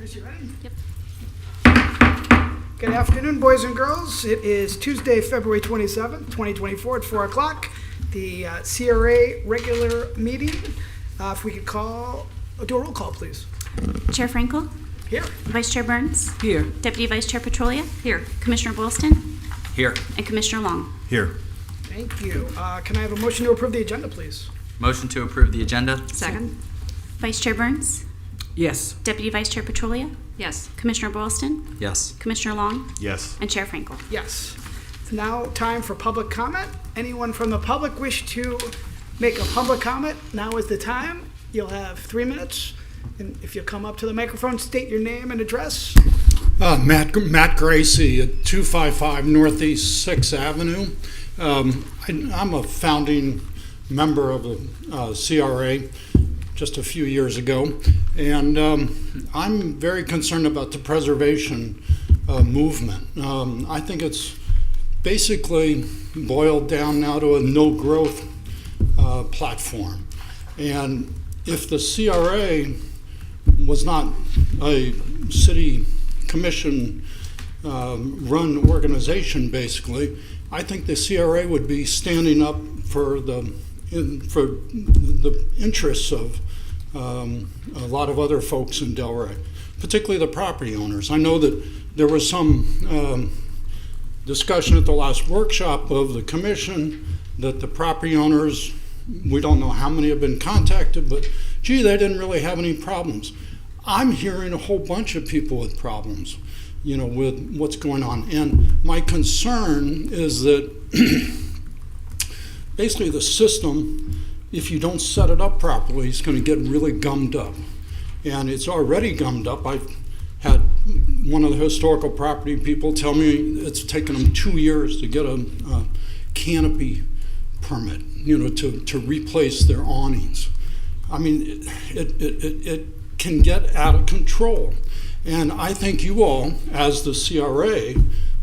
Chris, you ready? Yep. Good afternoon, boys and girls. It is Tuesday, February 27th, 2024 at 4 o'clock. The CRA regular meeting. If we could do a roll call, please. Chair Frankel? Here. Vice Chair Burns? Here. Deputy Vice Chair Petrolia? Here. Commissioner Boylston? Here. And Commissioner Long? Here. Thank you. Can I have a motion to approve the agenda, please? Motion to approve the agenda? Second. Vice Chair Burns? Yes. Deputy Vice Chair Petrolia? Yes. Commissioner Boylston? Yes. Commissioner Long? Yes. And Chair Frankel? Yes. It's now time for public comment. Anyone from the public wish to make a public comment? Now is the time. You'll have 3 minutes. And if you come up to the microphone, state your name and address. Matt Gracie at 255 Northeast 6th Avenue. I'm a founding member of the CRA just a few years ago, and I'm very concerned about the preservation movement. I think it's basically boiled down now to a no-growth platform. And if the CRA was not a city commission run organization, basically, I think the CRA would be standing up for the interests of a lot of other folks in Delray, particularly the property owners. I know that there was some discussion at the last workshop of the commission that the property owners, we don't know how many have been contacted, but gee, they didn't really have any problems. I'm hearing a whole bunch of people with problems, with what's going on. And my concern is that basically the system, if you don't set it up properly, is going to get really gummed up. And it's already gummed up. I've had one of the historical property people tell me it's taken them 2 years to get a canopy permit, to replace their awnings. I mean, it can get out of control. And I think you all, as the CRA,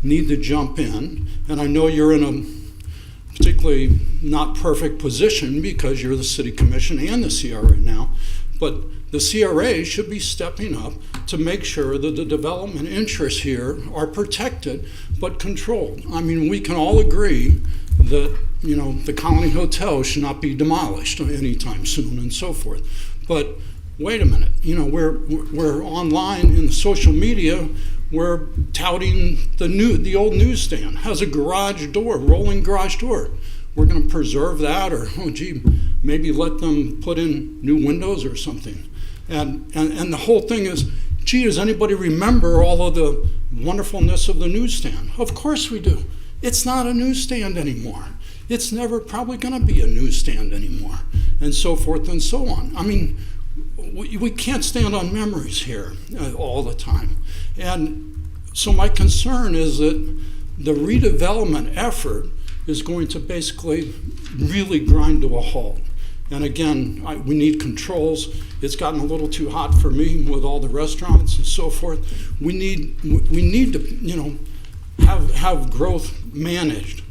need to jump in. And I know you're in a particularly not perfect position because you're the city commission and the CRA now, but the CRA should be stepping up to make sure that the development interests here are protected but controlled. I mean, we can all agree that the Colony Hotel should not be demolished anytime soon and so forth. But wait a minute, we're online in social media. We're touting the old newsstand has a garage door, rolling garage door. We're going to preserve that, or maybe let them put in new windows or something. And the whole thing is, does anybody remember all of the wonderfulness of the newsstand? Of course we do. It's not a newsstand anymore. It's never probably going to be a newsstand anymore, and so forth and so on. I mean, we can't stand on memories here all the time. And so my concern is that the redevelopment effort is going to basically really grind to a halt. And again, we need controls. It's gotten a little too hot for me with all the restaurants and so forth. We need to, have growth managed,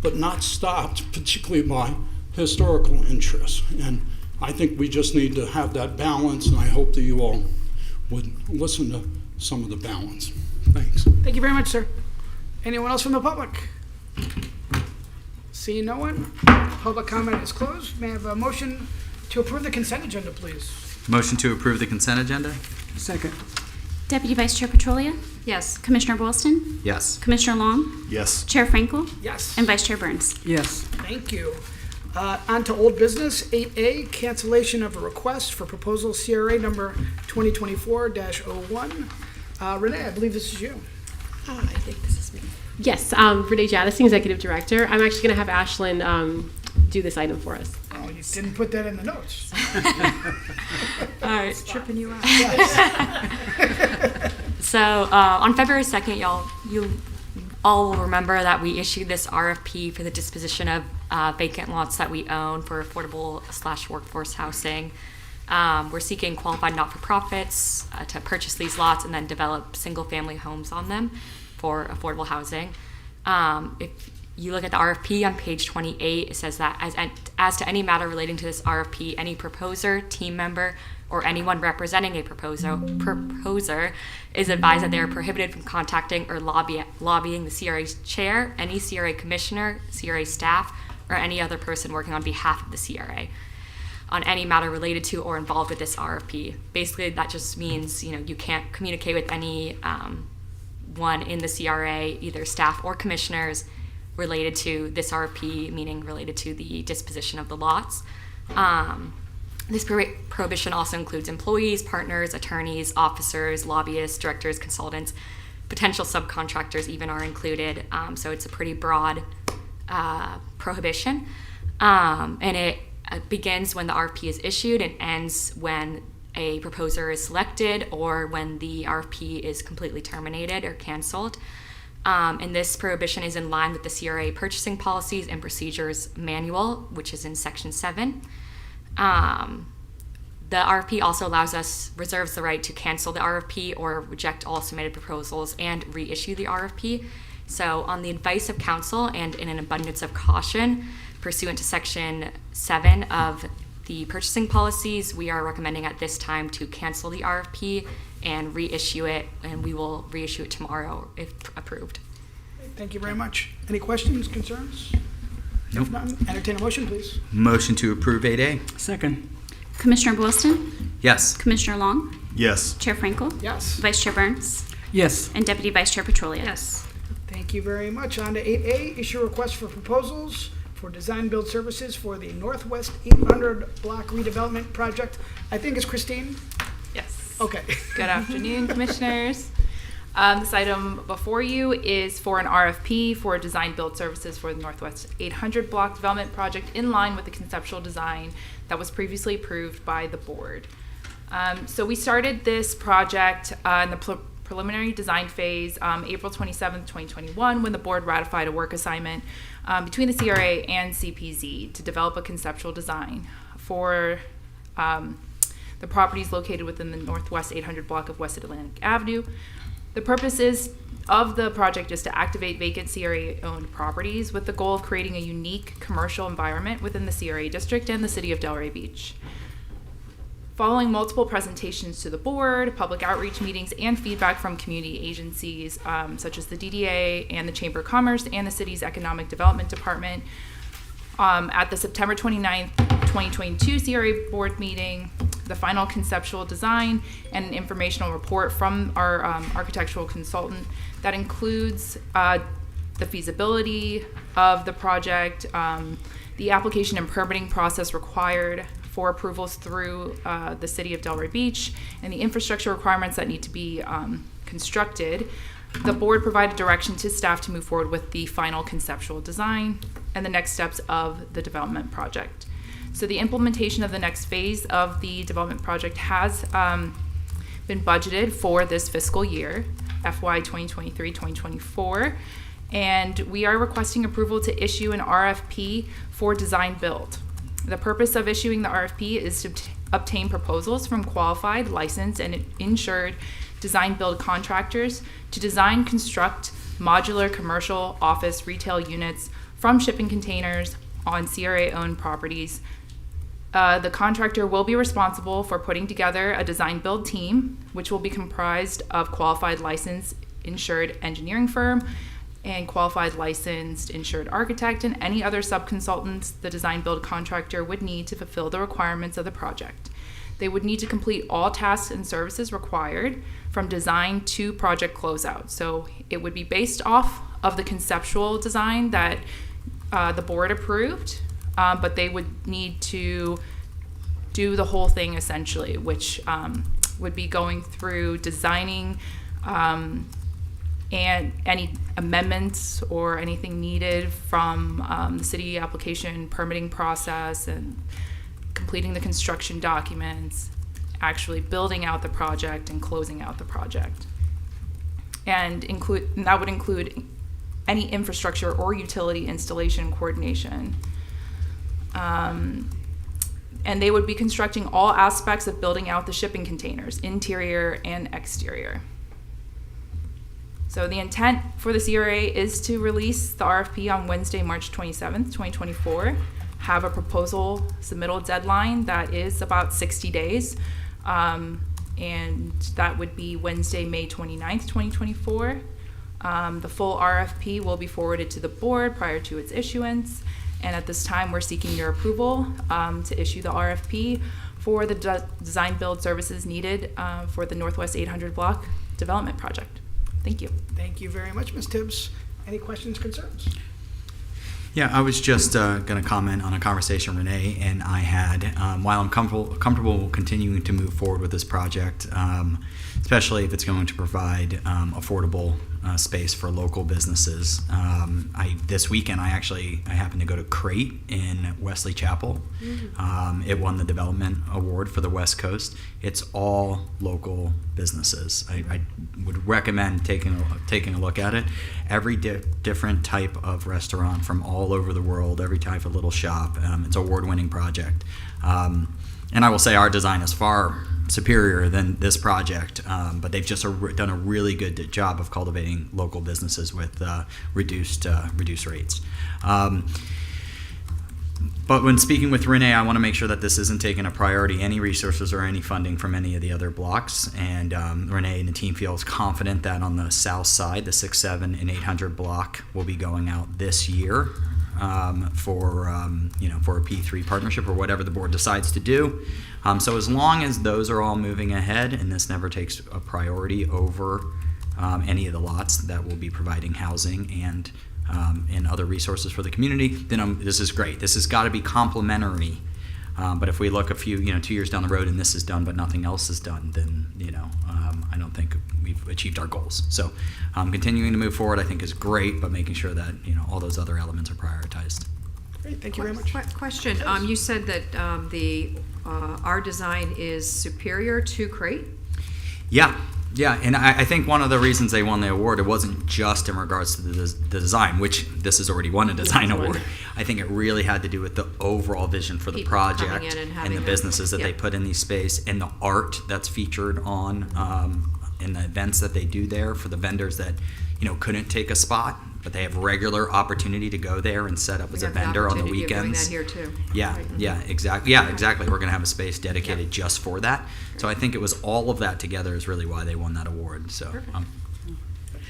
but not stopped, particularly by historical interests. And I think we just need to have that balance, and I hope that you all would listen to some of the balance. Thanks. Thank you very much, sir. Anyone else from the public? Seeing no one, public comment is closed. May I have a motion to approve the consent agenda, please? Motion to approve the consent agenda? Second. Deputy Vice Chair Petrolia? Yes. Commissioner Boylston? Yes. Commissioner Long? Yes. Chair Frankel? Yes. And Vice Chair Burns? Yes. Thank you. On to old business, 8A, cancellation of a request for proposal CRA number 2024-01. Renee, I believe this is you. I think this is me. Yes, Renee Jadison, Executive Director. I'm actually going to have Ashlyn do this item for us. Oh, you didn't put that in the notes. All right, tripping you out. So on February 2nd, you all will remember that we issued this RFP for the disposition of vacant lots that we own for affordable/workforce housing. We're seeking qualified not-for-profits to purchase these lots and then develop single-family homes on them for affordable housing. If you look at the RFP on page 28, it says that as to any matter relating to this RFP, any proposer, team member, or anyone representing a proposer is advised that they are prohibited from contacting or lobbying the CRA's chair, any CRA commissioner, CRA staff, or any other person working on behalf of the CRA on any matter related to or involved with this RFP. Basically, that just means, you can't communicate with any one in the CRA, either staff or commissioners, related to this RFP, meaning related to the disposition of the lots. This prohibition also includes employees, partners, attorneys, officers, lobbyists, directors, consultants, potential subcontractors even are included. So it's a pretty broad prohibition. And it begins when the RFP is issued and ends when a proposer is selected or when the RFP is completely terminated or canceled. And this prohibition is in line with the CRA Purchasing Policies and Procedures Manual, which is in Section 7. The RFP also reserves the right to cancel the RFP or reject all submitted proposals and reissue the RFP. So on the advice of counsel and in an abundance of caution, pursuant to Section 7 of the purchasing policies, we are recommending at this time to cancel the RFP and reissue it, and we will reissue it tomorrow if approved. Thank you very much. Any questions, concerns? Nope. If none, entertain a motion, please. Motion to approve 8A. Second. Commissioner Boylston, Yes. Commissioner Long, Yes. Chair Frankel, Yes. Vice Chair Burns, Yes. and Deputy Vice Chair Petrolia. Yes. Thank you very much. On to 8A, issue request for proposals for design build services for the Northwest 800 block redevelopment project. I think it's Christine. Yes. Okay. Good afternoon, commissioners. This item before you is for an RFP for design build services for the Northwest 800 block development project in line with the conceptual design that was previously approved by the board. So we started this project in the preliminary design phase April 27th, 2021, when the board ratified a work assignment between the CRA and CPZ to develop a conceptual design for the properties located within the Northwest 800 block of West Atlantic Avenue. The purposes of the project is to activate vacant CRA-owned properties with the goal of creating a unique commercial environment within the CRA district and the city of Delray Beach. Following multiple presentations to the board, public outreach meetings, and feedback from community agencies such as the DDA and the Chamber of Commerce and the city's Economic Development Department, at the September 29th, 2022 CRA board meeting, the final conceptual design and an informational report from our architectural consultant that includes the feasibility of the project, the application and permitting process required for approvals through the city of Delray Beach, and the infrastructure requirements that need to be constructed. The board provided direction to staff to move forward with the final conceptual design and the next steps of the development project. So the implementation of the next phase of the development project has been budgeted for this fiscal year, FY 2023-2024, and we are requesting approval to issue an RFP for design build. The purpose of issuing the RFP is to obtain proposals from qualified, licensed, and insured design build contractors to design, construct modular commercial, office, retail units from shipping containers on CRA-owned properties. The contractor will be responsible for putting together a design build team, which will be comprised of qualified, licensed, insured engineering firm and qualified, licensed, insured architect and any other subconsultants the design build contractor would need to fulfill the requirements of the project. They would need to complete all tasks and services required from design to project closeout. So it would be based off of the conceptual design that the board approved, but they would need to do the whole thing essentially, which would be going through designing and any amendments or anything needed from the city application permitting process and completing the construction documents, actually building out the project and closing out the project. And that would include any infrastructure or utility installation coordination. And they would be constructing all aspects of building out the shipping containers, interior and exterior. So the intent for the CRA is to release the RFP on Wednesday, March 27th, 2024, have a proposal submittal deadline that is about 60 days, and that would be Wednesday, May 29th, 2024. The full RFP will be forwarded to the board prior to its issuance, and at this time we're seeking your approval to issue the RFP for the design build services needed for the Northwest 800 block development project. Thank you. Thank you very much, Ms. Tibbs. Any questions, concerns? Yeah, I was just going to comment on a conversation Renee and I had. While I'm comfortable continuing to move forward with this project, especially if it's going to provide affordable space for local businesses. This weekend I happened to go to Crate in Wesley Chapel. It won the development award for the West Coast. It's all local businesses. I would recommend taking a look at it. Every different type of restaurant from all over the world, every type of little shop. It's an award-winning project. And I will say our design is far superior than this project, but they've just done a really good job of cultivating local businesses with reduced rates. But when speaking with Renee, I want to make sure that this isn't taking a priority, any resources or any funding from any of the other blocks. And Renee and the team feels confident that on the south side, the 6, 7, and 800 block will be going out this year for a P3 partnership or whatever the board decides to do. So as long as those are all moving ahead and this never takes a priority over any of the lots that will be providing housing and other resources for the community, then this is great. This has got to be complementary. But if we look 2 years down the road and this is done but nothing else is done, then I don't think we've achieved our goals. So continuing to move forward I think is great, but making sure that all those other elements are prioritized. Great, thank you very much. Question, you said that our design is superior to Crate? Yeah, and I think one of the reasons they won the award, it wasn't just in regards to the design, which this has already won a design award. I think it really had to do with the overall vision for the People project coming in and having the businesses that they put in these space and the art that's featured on in the events that they do there for the vendors that couldn't take a spot, but they have regular opportunity to go there and set up as a vendor on the weekends. We're doing that here too. Yeah, exactly. Yeah, exactly. We're going to have a space dedicated just for that. So I think it was all of that together is really why they won that award. So.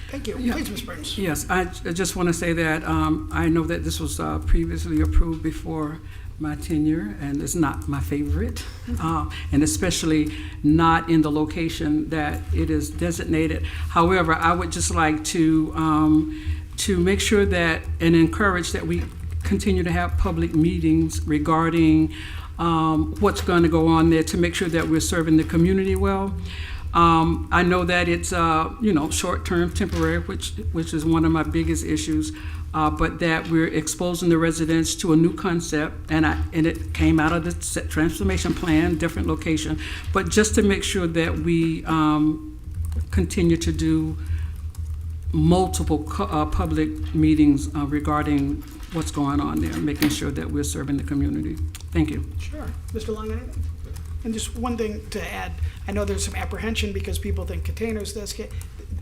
Thank you. Yeah. Please, Ms. Burns. Yes, I just want to say that I know that this was previously approved before my tenure, and it's not my favorite, and especially not in the location that it is designated. However, I would just like to make sure that and encourage that we continue to have public meetings regarding what's going to go on there to make sure that we're serving the community well. I know that it's short-term, temporary, which is one of my biggest issues, but that we're exposing the residents to a new concept, and it came out of the transformation plan, different location, but just to make sure that we continue to do multiple public meetings regarding what's going on there, making sure that we're serving the community. Thank you. Sure. Mr. Long, anything? And just one thing to add, I know there's some apprehension because people think containers,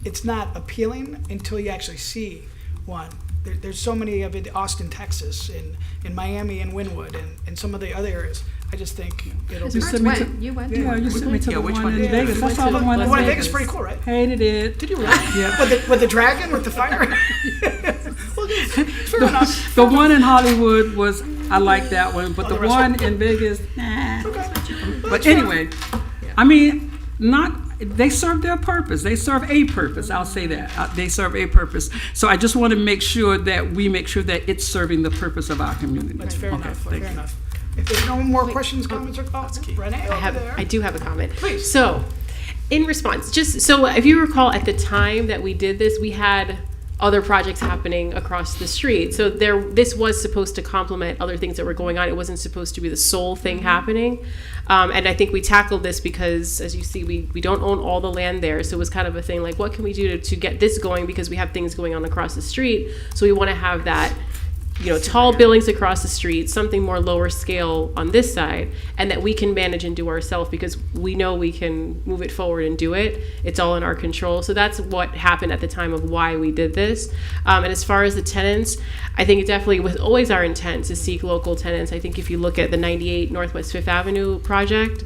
it's not appealing until you actually see one. There's so many of it in Austin, Texas, in Miami and Wynwood, and some of the other areas. I just think it'll be... You went. Yeah, you sent me to the which one one in did you Vegas. go I saw the one The in one in Vegas. Vegas is pretty cool, right? Hated it. Did you really? Yeah. With the dragon, with the fire? Well, fair enough. The one in Hollywood was, I like that one, but Oh, the the restaurant? one in Vegas, nah. Okay. But anyway, I mean, they serve their purpose. They serve a purpose. I'll say that. They serve a purpose. So I just want to make sure that we make sure that it's serving the purpose of our community. That's fair enough. Thank Fair you. enough. If there's no more questions, comments, or thoughts, Renee, over there. I do have a comment. Please. So, in response, so if you recall, at the time that we did this, we had other projects happening across the street. So this was supposed to complement other things that were going on. It wasn't supposed to be the sole thing happening. And I think we tackled this because, as you see, we don't own all the land there. So it was kind of a thing like, what can we do to get this going? Because we have things going on across the street. So we want to have that tall buildings across the street, something more lower scale on this side, and that we can manage and do ourselves because we know we can move it forward and do it. It's all in our control. So that's what happened at the time of why we did this. And as far as the tenants, I think it definitely was always our intent to seek local tenants. I think if you look at the 98 Northwest 5th Avenue project,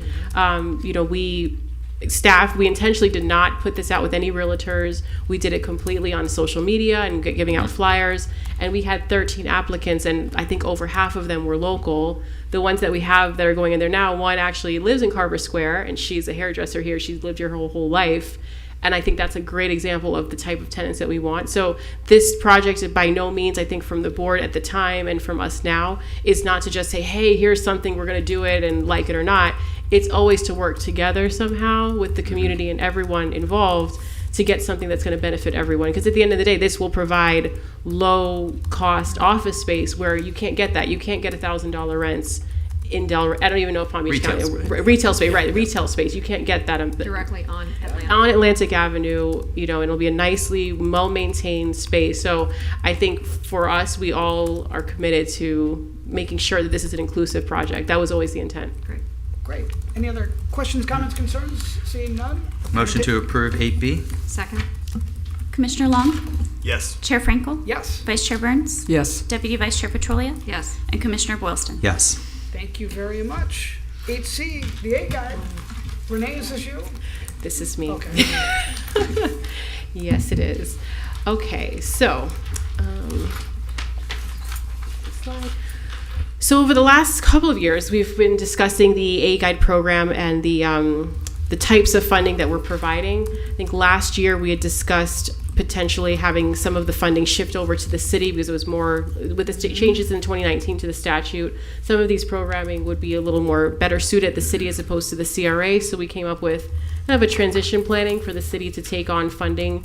we intentionally did not put this out with any realtors. We did it completely on social media and giving out flyers. And we had 13 applicants, and I think over half of them were local. The ones that we have that are going in there now, one actually lives in Carver Square, and she's a hairdresser here. She's lived here her whole life. And I think that's a great example of the type of tenants that we want. So this project, by no means, I think from the board at the time and from us now, is not to just say, hey, here's something, we're going to do it and like it or not. It's always to work together somehow with the community and everyone involved to get something that's going to benefit everyone. Because at the end of the day, this will provide low-cost office space where you can't get that. You can't get $1,000 rents in Delaware. I don't even know if Palm Beach County. Retail space, right? Retail space. You can't get that directly on Atlantic. On Atlantic Avenue. And it'll be a nicely well-maintained space. So I think for us, we all are committed to making sure that this is an inclusive project. That was always the intent. Great. Any other questions, comments, concerns? Seeing none? Motion to approve 8B. Second? Commissioner Long, Yes. Chair Frankel, Yes. Vice Chair Burns, Yes. Deputy Vice Chair Petrolia, Yes. and Commissioner Boylston. Yes. Thank you very much. 8C, the A guide. Renee, is this you? This is me. Okay. Yes, it is. Okay, so, slide. So over the last couple of years, we've been discussing the A-Guide program and the types of funding that we're providing. I think last year we had discussed potentially having some of the funding shift over to the city because it was more, with the changes in 2019 to the statute, some of these programming would be a little more better suited at the city as opposed to the CRA. So we came up with kind of a transition planning for the city to take on funding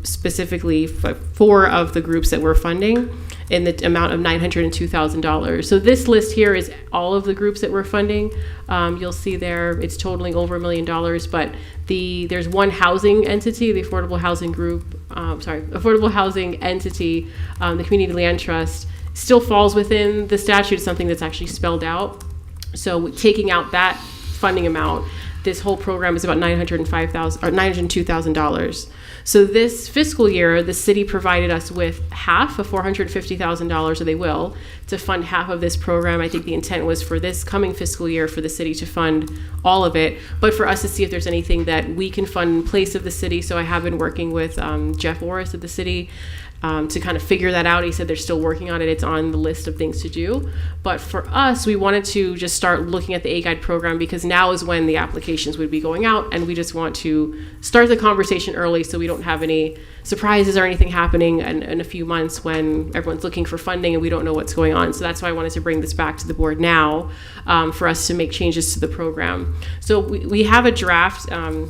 specifically for 4 of the groups that we're funding in the amount of $902,000. So this list here is all of the groups that we're funding. You'll see there it's totaling over $1 million, but there's one housing entity, the Affordable Housing Affordable Housing Entity, the Community Land Trust, still falls within the statute. It's something that's actually spelled out. So taking out that funding amount, this whole program is about $902,000. So this fiscal year, the city provided us with half of $450,000, or they will, to fund half of this program. I think the intent was for this coming fiscal year for the city to fund all of it, but for us to see if there's anything that we can fund in place of the city. So I have been working with Jeff Orris at the city to kind of figure that out. He said they're still working on it. It's on the list of things to do. But for us, we wanted to just start looking at the A-Guide program because now is when the applications would be going out, and we just want to start the conversation early so we don't have any surprises or anything happening in a few months when everyone's looking for funding and we don't know what's going on. So that's why I wanted to bring this back to the board now for us to make changes to the program. So we have a draft.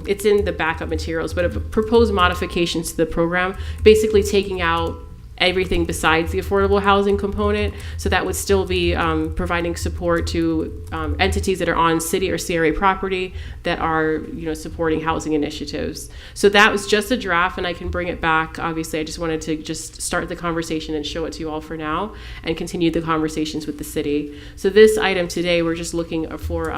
It's in the backup materials, but a proposed modifications to the program, basically taking out everything besides the affordable housing component. So that would still be providing support to entities that are on city or CRA property that are, supporting housing initiatives. So that was just a draft, and I can bring it back. Obviously, I just wanted to just start the conversation and show it to you all for now and continue the conversations with the city. So this item today, we're just looking for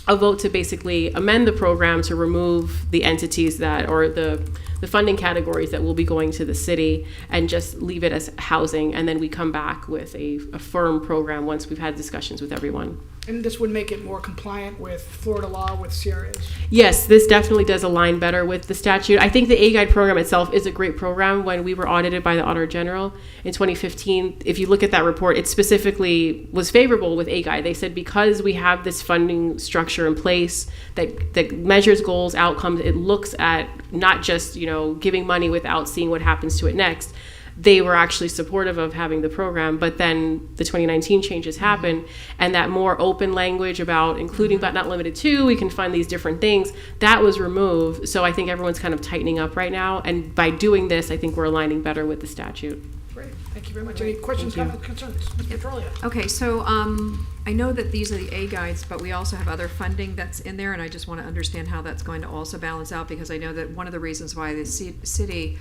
a vote to basically amend the program to remove the entities that, or the funding categories that will be going to the city, and just leave it as housing, and then we come back with a firm program once we've had discussions with everyone. And this would make it more compliant with Florida law, with CRAs? Yes, this definitely does align better with the statute. I think the A-Guide program itself is a great program. When we were audited by the Auditor General in 2015, if you look at that report, it specifically was favorable with A-Guide. They said because we have this funding structure in place that measures goals, outcomes, it looks at not just, giving money without seeing what happens to it next. They were actually supportive of having the program, but then the 2019 changes happened, and that more open language about including but not limited to, we can fund these different things, that was removed. So I think everyone's kind of tightening up right now, and by doing this, I think we're aligning better with the statute. Great, thank you very much. Any questions, comments, concerns? Ms. Petrolia? Okay, so I know that these are the A-Guides, but we also have other funding that's in there, and I just want to understand how that's going to also balance out, because I know that one of the reasons why the city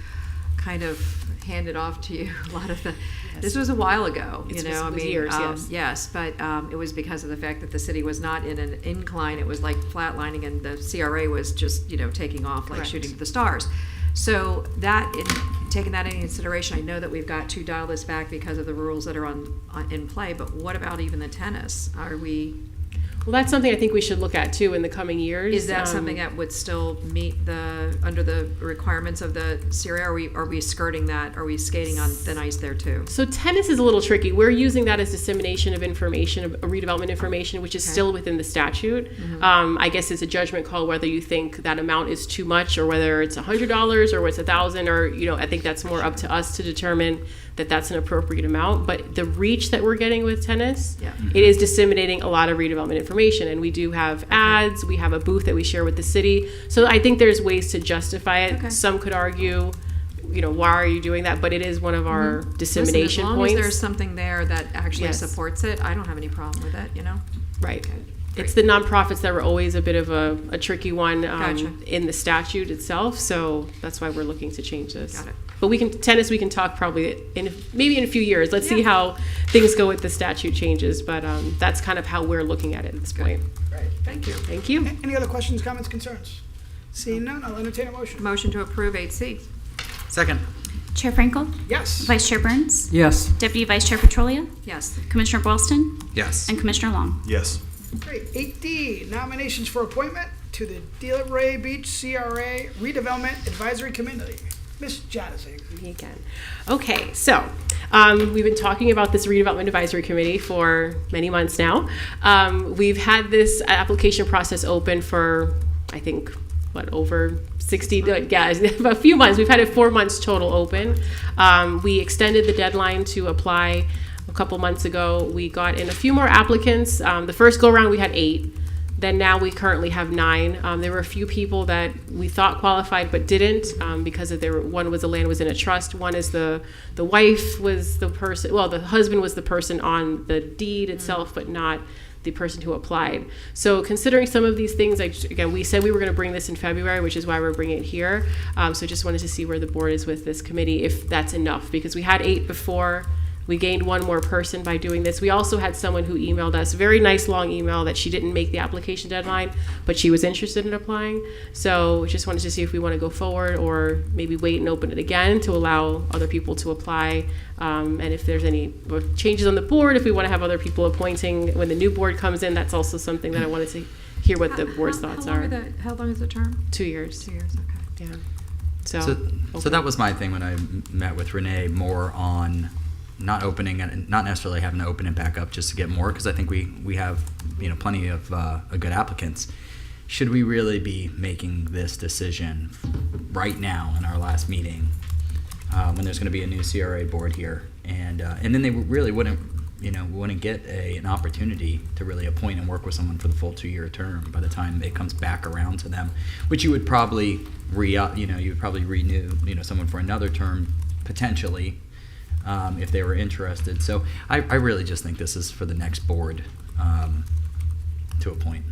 kind of handed off to you a lot of the, this was a while ago, It I was mean, years, yes. yes, but it was because of the fact that the city was not in an incline, it was like flatlining, and the CRA was just, taking off like Correct. shooting for the stars. So that, taking that into consideration, I know that we've got to dial this back because of the rules that are in play, but what about even the tennis? Are we, Well, that's something I think we should look at too in the coming years. is that something that would still meet under the requirements of the CRA? Are we skirting that? Are we skating on thin ice there too? So tennis is a little tricky. We're using that as dissemination of information, of redevelopment information, which is still within the statute. I guess it's a judgment call whether you think that amount is too much or whether it's $100 or it's $1,000, or I think that's more up to us to determine that that's an appropriate amount. But the reach that we're getting with tennis, it is disseminating a lot of redevelopment information, and we do have ads. We have a booth that we share with the city. So I think there's ways to justify it. Okay. Some could argue, why are you doing that? But it is one of our dissemination Listen, as long points. as there's something there that actually Yes. supports it, I don't have any problem with it, Right. It's the nonprofits that were always a bit of a tricky one Gotcha. in the statute itself. So that's why we're looking to change this. Got it. But we can talk probably maybe in a few years. Let's see how things go with the statute changes. But that's kind of how we're looking at it at this point. Great, thank you. Thank you. Any other questions, comments, concerns? Seeing none, I'll entertain a motion. Motion to approve 8C. Second. Chair Frankel? Yes. Vice Chair Burns? Yes. Deputy Vice Chair Petrolia? Yes. Commissioner Boylston? Yes. And Commissioner Long? Yes. Great. 8D, nominations for appointment to the Delray Beach CRA Redevelopment Advisory Committee. Ms. Jadising. Me again. Okay, so we've been talking about this redevelopment advisory committee for many months now. We've had this application process open for, I think, over 60, a few months. We've had it 4 months total open. We extended the deadline to apply a couple months ago. We got in a few more applicants. The first go around we had 8. Then now we currently have 9. There were a few people that we thought qualified but didn't because of one was the land was in a trust. One is the wife was the person, well, the husband was the person on the deed itself, but not the person who applied. So considering some of these things, again, we said we were going to bring this in February, which is why we're bringing it here. So just wanted to see where the board is with this committee, if that's enough, because we had 8 before. We gained 1 more person by doing this. We also had someone who emailed us, very nice long email, that she didn't make the application deadline, but she was interested in applying. So just wanted to see if we want to go forward or maybe wait and open it again to allow other people to apply. And if there's any changes on the board, if we want to have other people appointing when the new board comes in, that's also something that I wanted to hear what the board's thoughts are. How long is the term? 2 years. 2 years, okay. Yeah. So that was my thing when I met with Renee, more on not opening it, not necessarily having to open it back up just to get more, because I think we have plenty of good applicants. Should we really be making this decision right now in our last meeting when there's going to be a new CRA board here, and then they really wouldn't get an opportunity to really appoint and work with someone for the full 2-year term by the time it comes back around to them, which you would probably renew someone for another term potentially. If they were interested. So I really just think this is for the next board to appoint.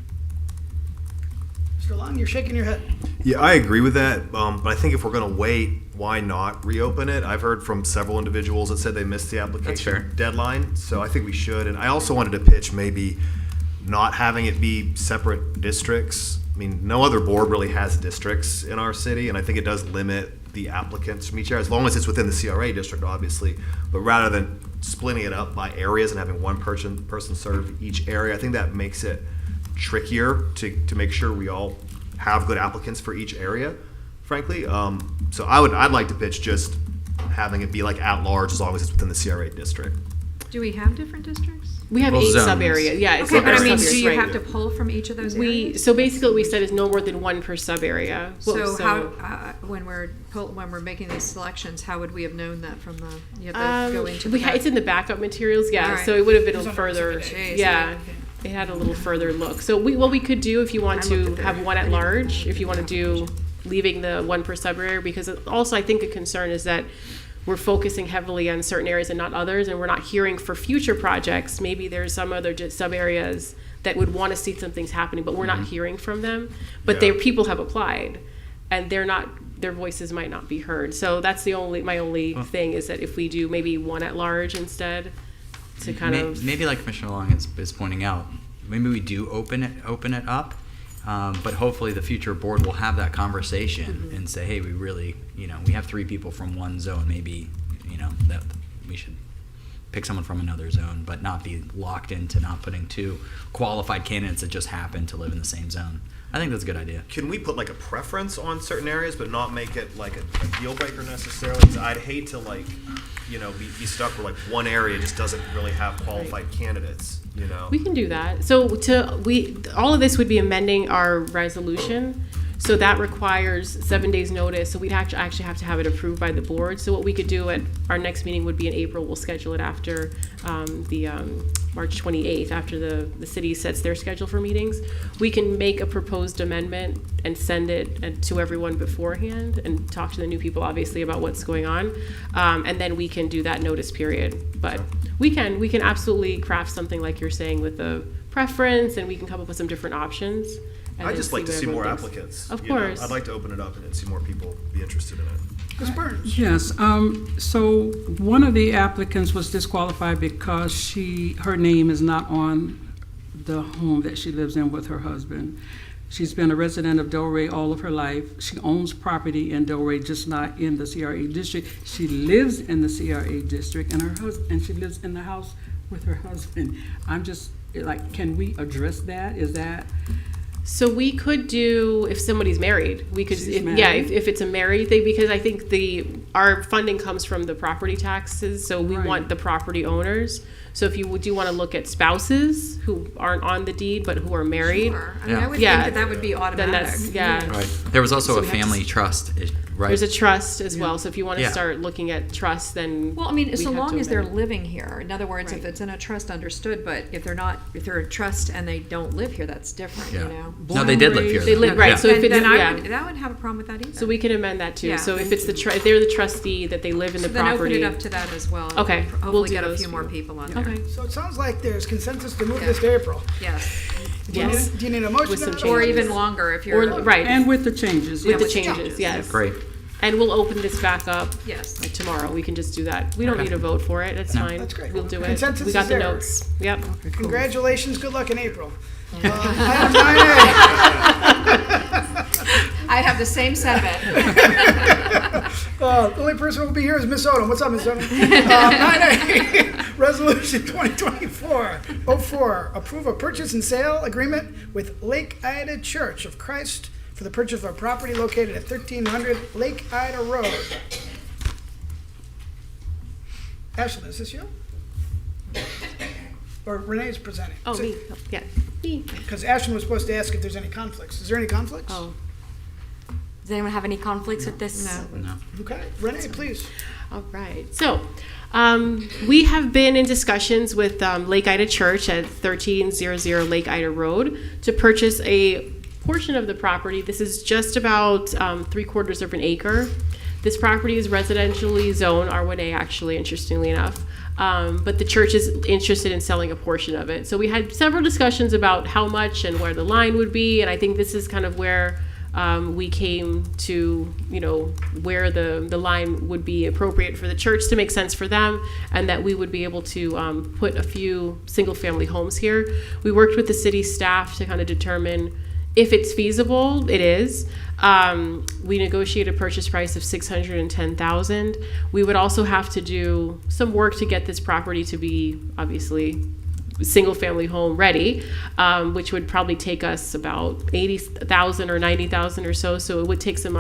Mr. Long, you're shaking your head. Yeah, I agree with that. But I think if we're going to wait, why not reopen it? I've heard from several individuals that said they missed the fair. application deadline. So I think we should. And I also wanted to pitch maybe not having it be separate districts. I mean, no other board really has districts in our city, and I think it does limit the applicants from each area, as long as it's within the CRA district, obviously. But rather than splitting it up by areas and having one person serve each area, I think that makes it trickier to make sure we all have good applicants for each area, frankly. So I'd like to pitch just having it be like at large, as long as it's within the CRA district. Do we have different districts? We have 8 zones. sub-areas. Yeah, it's Okay, but I mean, sub-areas, do you right. have to pull from each of those areas? So basically what we said is no more than 1 per sub-area. So how, when we're making these selections, how would we have known that from the, you have to go into the it's in the backup materials, yeah. All right. So it would have been It's a on further, the Jeez, yeah. It had a little further look. So what we could do if you want I looked to at their- have 1 I at didn't large, if you want to application. do leaving the 1 per sub-area, because also I think a concern is that we're focusing heavily on certain areas and not others, and we're not hearing for future projects. Maybe there's some other sub-areas that would want to see some things happening, but we're not hearing from them. But Yeah. people have applied, and they're not their voices might not be heard. So that's my only thing is that if we do maybe one at large instead, to kind of maybe like Commissioner Long is pointing out, maybe we do open it up, but hopefully the future board will have that conversation and say, hey, we really, we have 3 people from one zone, maybe, that we should pick someone from another zone, but not be locked into not putting 2 qualified candidates that just happen to live in the same zone. I think that's a good idea. Can we put like a preference on certain areas, but not make it like a deal breaker necessarily? 'Cause I'd hate to be stuck where like one area just doesn't really have qualified candidates. We can do that. So all of this would be amending our resolution. So that requires 7 days notice. So we'd actually have to have it approved by the board. So what we could do at our next meeting would be in April. We'll schedule it after the March 28th, after the city sets their schedule for meetings. We can make a proposed amendment and send it to everyone beforehand and talk to the new people, obviously, about what's going on. And then we can do that notice period. But we can absolutely craft something like you're saying with a preference, and we can come up with some different options. I'd just like to see more everyone thinks. applicants. Of course. I'd like to open it up and see more people be interested in it. Ms. Burns? Yes, so one of the applicants was disqualified because her name is not on the home that she lives in with her husband. She's been a resident of Delray all of her life. She owns property in Delray, just not in the CRA district. She lives in the CRA district, and she lives in the house with her husband. I'm just, like, can we address that? Is that... So we could do, if somebody's married, we could, if it's a married thing, because I think our funding comes from the property taxes, so we want the property owners. So if you do want to look at spouses who aren't on the deed but who are married, Sure. I mean, I would think that would be automatic. Right. There was also So a we have to family trust, right? there's a trust as well. So if you want to Yeah. start looking at trust, then Well, I mean, we so have to long as they're amend. living here. In other words, if Right. it's in a trust, understood, but if they're a trust and they don't live here, that's different, No, they did live here. They though. live right. Yeah. So if it's then I yeah. wouldn't have a problem with that either. So we can amend that too. Yeah. So if it's if they're the trustee that they live in So the then property. open it up to that as well. Okay, Hopefully we'll do get a those few more few. people on there. Okay. So it sounds like there's consensus to move Yeah. this to April. Yes. Yes. Do you need a motion? With some on it? Or changes. even longer if you're. Or right. And with the changes. with yes. the with changes, changes. yes. Great. And we'll open this back up Yes. like tomorrow. We can just do that. We don't Okay. need a vote for it. That's No. fine. That's great. We'll do it. Consensus We got is the there. notes. Yep. Congratulations, good luck in April. Item 9A. I have the same sentiment. The only person who will be here is Miss Odom. What's up, Miss Odom? 9A, Resolution 2024-04, approve a purchase and sale agreement with Lake Ida Church of Christ for the purchase of a property located at 1300 Lake Ida Road. Ashley, is this you? Or Renee's presenting? Oh, me. Yeah. Me. Because Ashley was supposed to ask if there's any conflicts. Is there any conflicts? Oh. Does anyone have any conflicts with this? No. Okay, Renee, please. All right. So, we have been in discussions with Lake Ida Church at 1300 Lake Ida Road to purchase a portion of the property. This is just about 3/4 of an acre. This property is residentially zoned R1A, actually, interestingly enough. But the church is interested in selling a portion of it. So we had several discussions about how much and where the line would be, and I think this is kind of where we came to, where the line would be appropriate for the church to make sense for them, and that we would be able to put a few single-family homes here. We worked with the city staff to kind of determine if it's feasible. It is. We negotiated a purchase price of $610,000. We would also have to do some work to get this property to be obviously single-family home ready, which would probably take us about $80,000 or $90,000 or so. So it would take some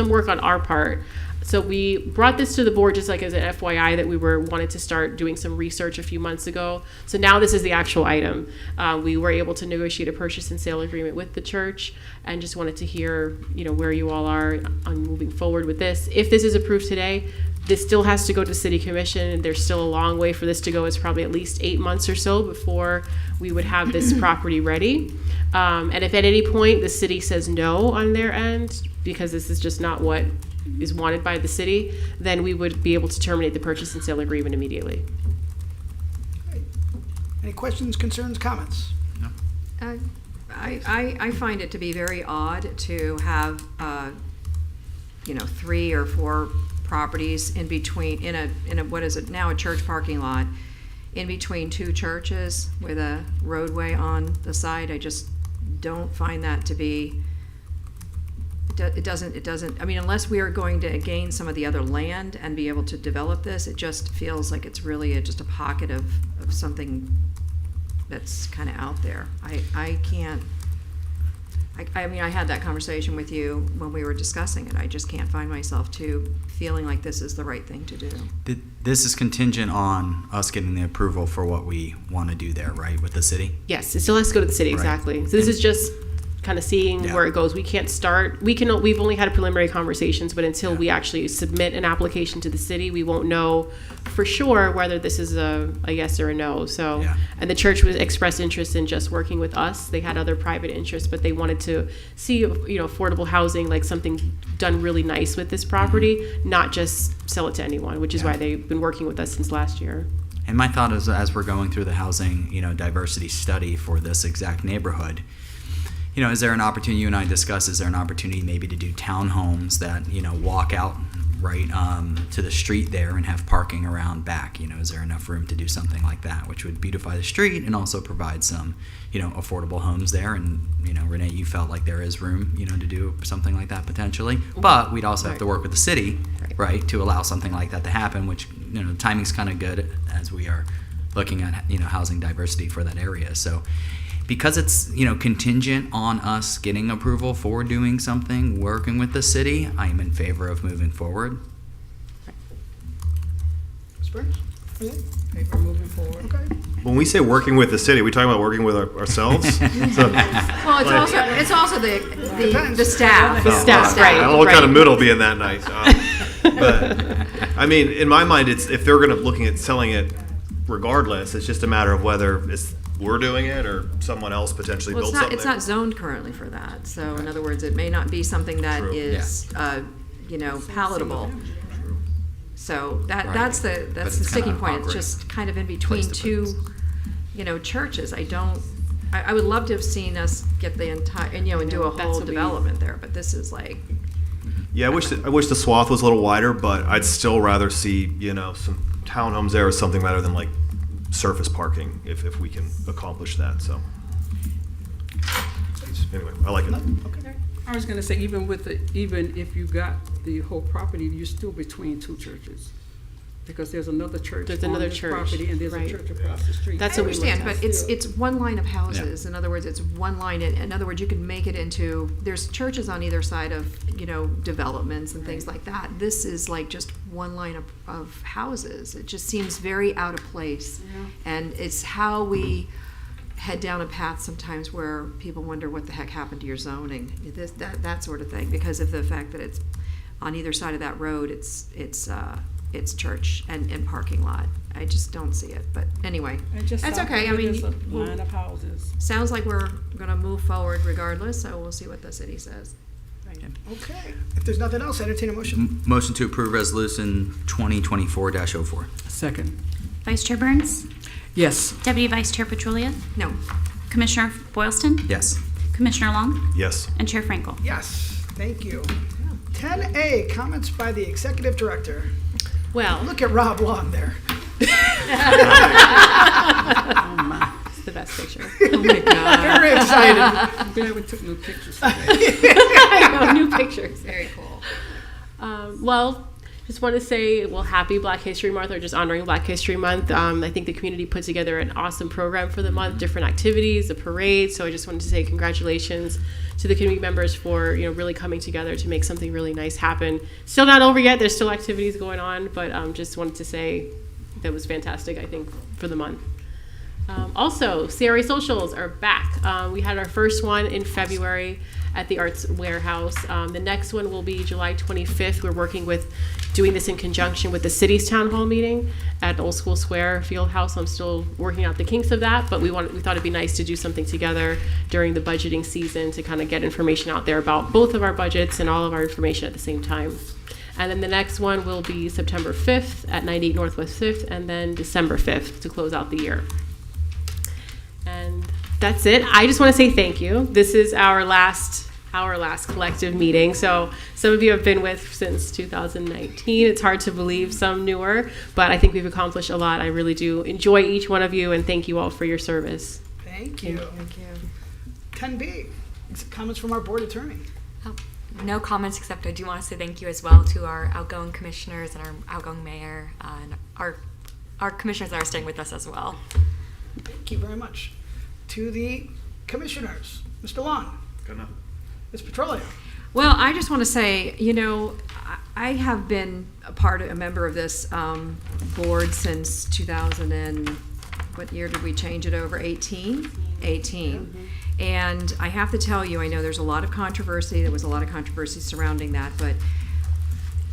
work on our part. So we brought this to the board just like as an FYI that we wanted to start doing some research a few months ago. So now this is the actual item. We were able to negotiate a purchase and sale agreement with the church, and just wanted to hear, where you all are on moving forward with this. If this is approved today, this still has to go to city commission. There's still a long way for this to go. It's probably at least 8 months or so before we would have this property ready. And if at any point the city says no on their end, because this is just not what is wanted by the city, then we would be able to terminate the purchase and sale agreement immediately. Any questions, concerns, comments? I find it to be very odd to have 3 or 4 properties in between, in a what is it now, a church parking lot, in between 2 churches with a roadway on the side. I just don't find that to be, it doesn't, I mean, unless we are going to gain some of the other land and be able to develop this, it just feels like it's really just a pocket of something that's kind of out there. I can't, I mean, I had that conversation with you when we were discussing it. I just can't find myself feeling like this is the right thing to do. This is contingent on us getting the approval for what we want to do there, right, with the city? Yes, it still has to go to the city, Right. exactly. So this is just kind of seeing Yeah. where it goes. We can't start, we've only had preliminary conversations, but until Yeah. we actually submit an application to the city, we won't know for sure whether this is a yes or a no. So, Yeah. and the church was expressed interest in just working with us. They had other private interests, but they wanted to see, affordable housing, like something done really nice with this property, not just sell it to anyone, which is Yeah. why they've been working with us since last year. And my thought is, as we're going through the housing, diversity study for this exact neighborhood, is there an opportunity, you and I discussed, is there an opportunity maybe to do townhomes that, walk out right to the street there and have parking around back? Is there enough room to do something like that, which would beautify the street and also provide some, affordable homes there? And, Renee, you felt like there is room, to do something like that potentially. But we'd also have to work with the city, right, to allow something like that to happen, which, the timing's kind of good as we are looking at, housing diversity for that area. So because it's, contingent on us getting approval for doing something, working with the city, I am in favor of moving forward. Spurs? Paper moving forward. Okay. When we say working with the city, we talking about working with ourselves? So, Well, it's also the staff. The staff, right. I don't know what kind of right. mood will be in that night. But I mean, in my mind, it's if they're looking at selling it regardless, it's just a matter of whether we're doing it or someone else potentially Well, builds something. it's not zoned currently for that. So in other words, it may not be something that True. is, palatable. So Right. that's the But it's sticking kinda point. It's awkward just kind of in between place to put two, churches. I would love to have seen us get the entire, and do a That's whole what we- development there, but this is like, Yeah, I wish the swath was a little wider, but I'd still rather see some townhomes there or something rather than like surface parking if we can accomplish that. So anyway, I like it. I was gonna say, even if you got the whole property, you're still between 2 churches. Because there's another church There's on another this church, property, and there's right. a church across the street. That's I what we looked understand, at. but it's one line of houses. In other words, it's one line. In other words, you can make it into, there's churches on either side of, developments and things like that. This is like just one line of houses. It just seems very out of place. And it's how we head down a path sometimes where people wonder what the heck happened to your zoning, that sort of thing, because of the fact that it's on either side of that road, it's church and parking lot. I just don't see it, but anyway, And just that's south okay. of I it is mean, a line of houses. sounds like we're gonna move forward regardless, so we'll see what the city says. Okay. If there's nothing else, entertain a motion. Motion to approve resolution 2024-04. Second. Vice Chair Burns, Yes. Deputy Vice Chair Petrolia, No, Commissioner Boylston, Yes. Commissioner Long, Yes. and Chair Frankel. Yes, thank you. 10A, comments by the executive director. Well, Look at Rob Long there. it's the best picture. Oh my God. Very excited. I'm glad we took new pictures today. I know, new pictures. very cool. Well, just want to say, happy Black History Month, or just honoring Black History Month. I think the community put together an awesome program for the month, different activities, a parade. So I just wanted to say congratulations to the community members for really coming together to make something really nice happen. Still not over yet. There's still activities going on, but just wanted to say that was fantastic, I think, for the month. Also, CRA socials are back. We had our first one in February at the Arts Warehouse. The next one will be July 25th. We're working with doing this in conjunction with the city's town hall meeting at Old School Square Field House. I'm still working out the kinks of that, but we thought it'd be nice to do something together during the budgeting season to kind of get information out there about both of our budgets and all of our information at the same time. And then the next one will be September 5th at 98 Northwest 5th, and then December 5th to close out the year. And that's it. I just want to say thank you. This is our last our last collective meeting. So some of you have been with since 2019. It's hard to believe, some newer, but I think we've accomplished a lot. I really do enjoy each one of you, and thank you all for your service. Thank you. Thank you. 10B, comments from our board attorney. No comments, except I do want to say thank you as well to our outgoing commissioners and our outgoing mayor and our commissioners that are staying with us as well. Thank you very much. To the commissioners, Mr. Long, Good enough. Ms. Petrolio. Well, I just want to say, you know, I have been a member of this board since 2000 and what year did we change it over? 18? 18. And I have to tell you, I know there's a lot of controversy. There was a lot of controversy surrounding that, but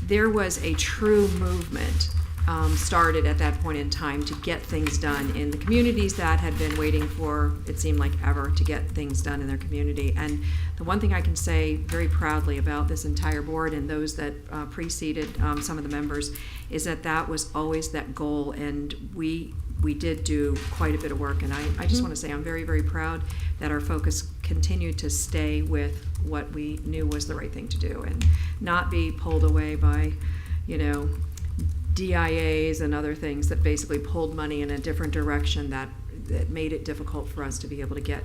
there was a true movement started at that point in time to get things done in the communities that had been waiting for, it seemed like ever, to get things done in their community. And the one thing I can say very proudly about this entire board and those that preceded some of the members is that that was always that goal, and we did do quite a bit of work. And I just want to say I'm very, very proud that our focus continued to stay with what we knew was the right thing to do and not be pulled away by, you know, DIAs and other things that basically pulled money in a different direction that made it difficult for us to be able to get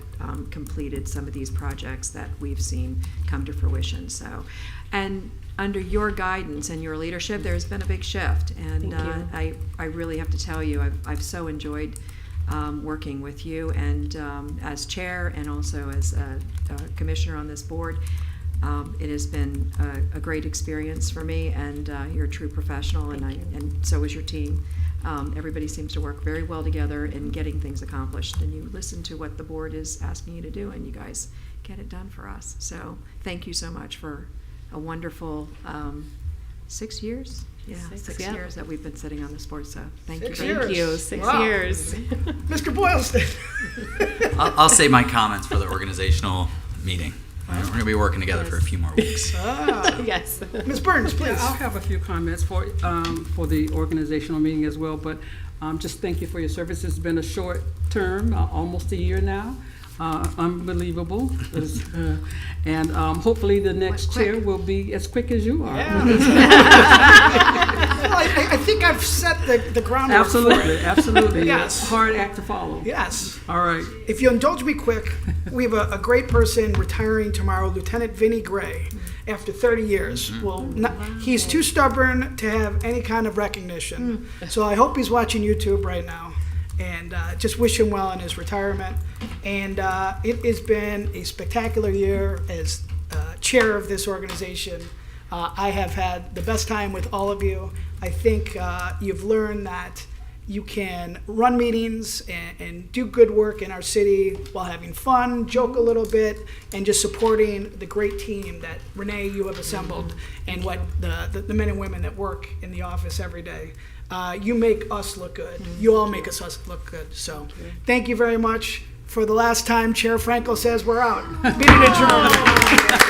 completed some of these projects that we've seen come to fruition. So, and under your guidance and your leadership, there's been a big shift. And I really have to tell you, I've so enjoyed working with you and as chair and also as a commissioner on this board. It has been a great experience for me, and you're a true professional, and so is your team. Everybody seems to work very well together in getting things accomplished, and you listen to what the board is asking you to do, and you guys get it done for us. So thank you so much for a wonderful 6 years. Yeah, six years that we've been sitting on this board, so thank you. Thank you. 6 Wow. years. Mr. Boylston. I'll save my comments for the organizational meeting. We're going to be working together for a few more weeks. Yes. Ms. Burns, please. Yeah, I'll have a few comments for the organizational meeting as well, but just thank you for your service. It's been a short term, almost a year now. Unbelievable. And hopefully the next chair will be as quick as you are. Well, I think I've set the groundwork. Absolutely, absolutely. Yes. It's a hard act to follow. Yes. All right. If you'll indulge me quick, we have a great person retiring tomorrow, Lieutenant Vinnie Gray, after 30 years. Well, he's too stubborn to have any kind of recognition. So I hope he's watching YouTube right now. And just wish him well in his retirement. And it has been a spectacular year as chair of this organization. I have had the best time with all of you. I think you've learned that you can run meetings and do good work in our city while having fun, joke a little bit, and just supporting the great team that, Renee, you have assembled, and what the men and women that work in the office every day. You make us look good. You all make us look good. So thank you very much. For the last time, Chair Frankel says we're out. Meeting adjourned.